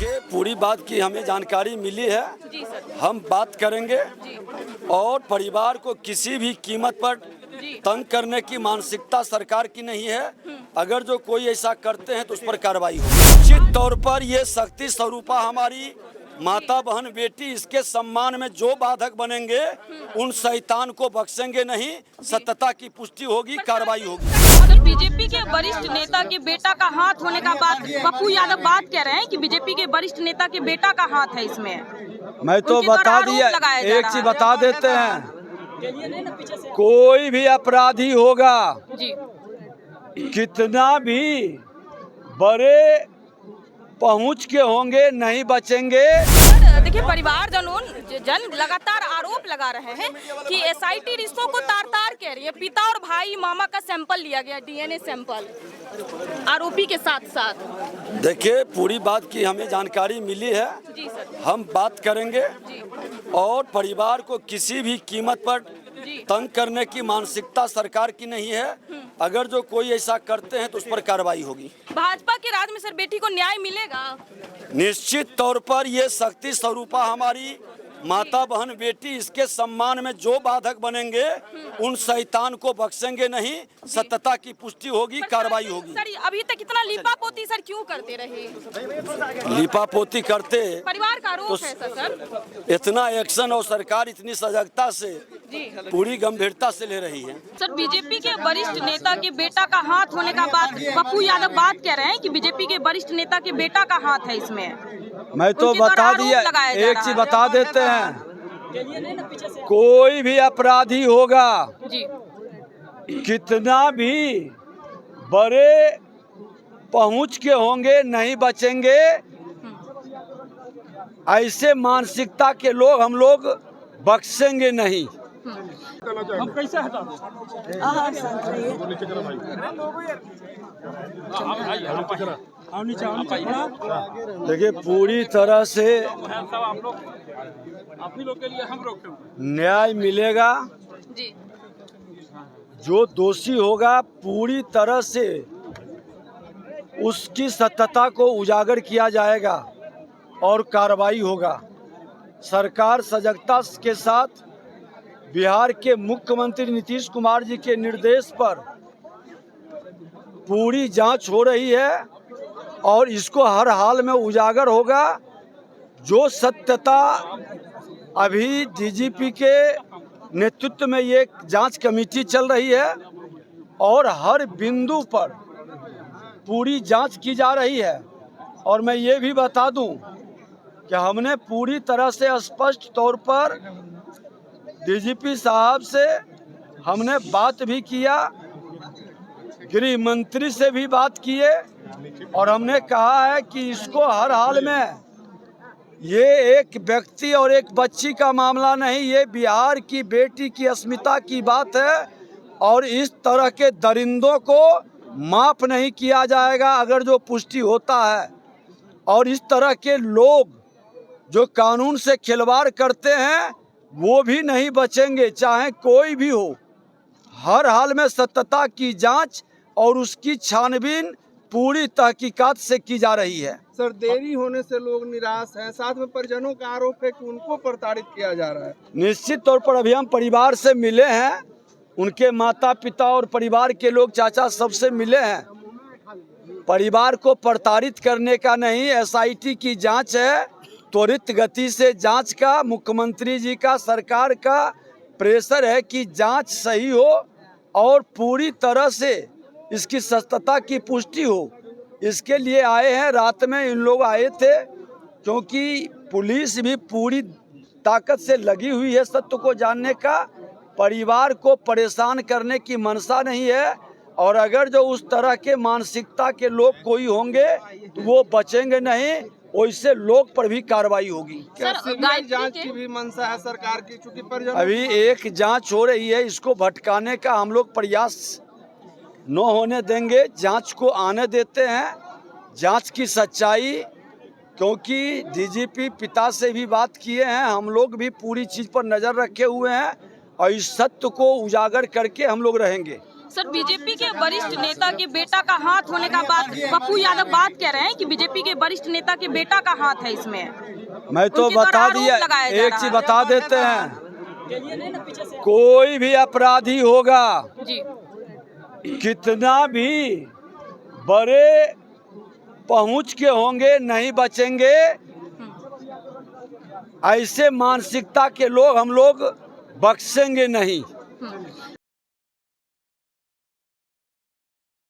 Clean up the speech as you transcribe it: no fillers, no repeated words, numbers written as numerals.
देखिए, पूरी बात की हमें जानकारी मिली है। जी सर। हम बात करेंगे जी और परिवार को किसी भी कीमत पर जी तंग करने की मानसिकता सरकार की नहीं है। अगर जो कोई ऐसा करते हैं तो उस पर कार्रवाई हो। निश्चित तौर पर ये शक्ति स्वरूपा हमारी माता बहन बेटी, इसके सम्मान में जो बाधक बनेंगे उन शैतान को बख्शेंगे नहीं। सत्यता की पुष्टि होगी, कार्रवाई होगी। अगर बीजेपी के वरिष्ठ नेता के बेटा का हाथ होने का बात पप्पू यादव बात कह रहे हैं कि बीजेपी के वरिष्ठ नेता के बेटा का हाथ है इसमें। मैं तो उनके द्वारा बता आरोप दिया, लगाया जा एक रहा चीज है। बता देते हैं, कोई भी अपराधी होगा, जी कितना भी बड़े पहुंच के होंगे, नहीं बचेंगे। सर, देखिए परिवार जन लगातार आरोप लगा रहे हैं कि एसआईटी रिश्तों को तार तार कह रही है। पिता और भाई मामा का सैंपल लिया गया, डीएनए सैंपल आरोपी के साथ साथ। देखिए, पूरी बात की हमें जानकारी मिली है। जी सर। हम बात करेंगे जी और परिवार को किसी भी कीमत पर जी तंग करने की मानसिकता सरकार की नहीं है। अगर जो कोई ऐसा करते हैं तो उस पर कार्रवाई होगी। भाजपा के राज में सर बेटी को न्याय मिलेगा? निश्चित तौर पर ये शक्ति स्वरूपा हमारी माता बहन बेटी, इसके सम्मान में जो बाधक बनेंगे उन शैतान को बख्शेंगे नहीं। सत्यता की पुष्टि होगी, कार्रवाई होगी। सर अभी तक इतना लीपा पोती सर क्यों करते रहे? लिपा पोती करते परिवार का आरोप तो है सर। इतना एक्शन और सरकार इतनी सजगता से, जी पूरी गंभीरता से ले रही है। सर, बीजेपी के वरिष्ठ नेता के बेटा का हाथ होने का बात पप्पू यादव बात कह रहे हैं कि बीजेपी के वरिष्ठ नेता के बेटा का हाथ है इसमें। मैं तो उनके द्वारा बता आरोप दिया, लगाया जा एक रहा चीज है। बता देते हैं, कोई भी अपराधी होगा, जी कितना भी बड़े पहुंच के होंगे, नहीं बचेंगे। ऐसे मानसिकता के लोग हम लोग बख्शेंगे नहीं। हम कैसे हटा दें? हम नीचे देखिए, पूरी तरह से आप ही लोग के लिए हम रोके हुए न्याय मिलेगा। जी जो दोषी होगा पूरी तरह से उसकी सत्यता को उजागर किया जाएगा और कार्रवाई होगा। सरकार सजगता के साथ बिहार के मुख्यमंत्री नीतीश कुमार जी के निर्देश पर पूरी जांच हो रही है और इसको हर हाल में उजागर होगा। जो सत्यता अभी डीजीपी के नेतृत्व में ये जांच कमेटी चल रही है और हर बिंदु पर पूरी जांच की जा रही है। और मैं ये भी बता दूं कि हमने पूरी तरह से स्पष्ट तौर पर डीजीपी साहब से हमने बात भी किया, गृह मंत्री से भी बात किए और हमने कहा है कि इसको हर हाल में, ये एक व्यक्ति और एक बच्ची का मामला नहीं, ये बिहार की बेटी की अस्मिता की बात है और इस तरह के दरिंदों को माफ नहीं किया जाएगा अगर जो पुष्टि होता है। और इस तरह के लोग जो कानून से खिलवाड़ करते हैं वो भी नहीं बचेंगे, चाहे कोई भी हो। हर हाल में सत्यता की जांच और उसकी छानबीन पूरी तहकीकात से की जा रही है। सर, देरी होने से लोग निराश हैं, साथ में परिजनों का आरोप है कि उनको प्रताड़ित किया जा रहा है। निश्चित तौर पर अभी हम परिवार से मिले हैं, उनके माता पिता और परिवार के लोग, चाचा, सबसे मिले हैं। परिवार को प्रताड़ित करने का नहीं, एसआईटी की जांच है, त्वरित गति से जांच का मुख्यमंत्री जी का, सरकार का प्रेशर है कि जांच सही हो और पूरी तरह से इसकी सत्यता की पुष्टि हो। इसके लिए आए हैं। रात में इन लोग आए थे क्योंकि पुलिस भी पूरी ताकत से लगी हुई है सत्य को जानने का। परिवार को परेशान करने की मंशा नहीं है और अगर जो उस तरह के मानसिकता के लोग कोई होंगे तो वो बचेंगे नहीं, वैसे लोग पर भी कार्रवाई होगी। क्या सीबीआई जांच की भी मंशा है सरकार की? चूंकि परिजनों अभी एक जांच हो रही है, इसको भटकाने का हम लोग प्रयास न होने देंगे। जांच को आने देते हैं, जांच की सच्चाई, क्योंकि डीजीपी पिता से भी बात किए हैं, हम लोग भी पूरी चीज़ पर नज़र रखे हुए हैं और इस सत्य को उजागर करके हम लोग रहेंगे। सर बीजेपी के वरिष्ठ नेता के बेटा का हाथ होने का बात पप्पू यादव बात कह रहे हैं कि बीजेपी के वरिष्ठ नेता के बेटा का हाथ है इसमें। मैं तो उनके द्वारा बता आरोप दिया, लगाया जा एक रहा चीज है। बता देते हैं, कोई भी अपराधी होगा, जी कितना भी बड़े पहुंच के होंगे, नहीं बचेंगे। ऐसे मानसिकता के लोग हम लोग बख्शेंगे नहीं।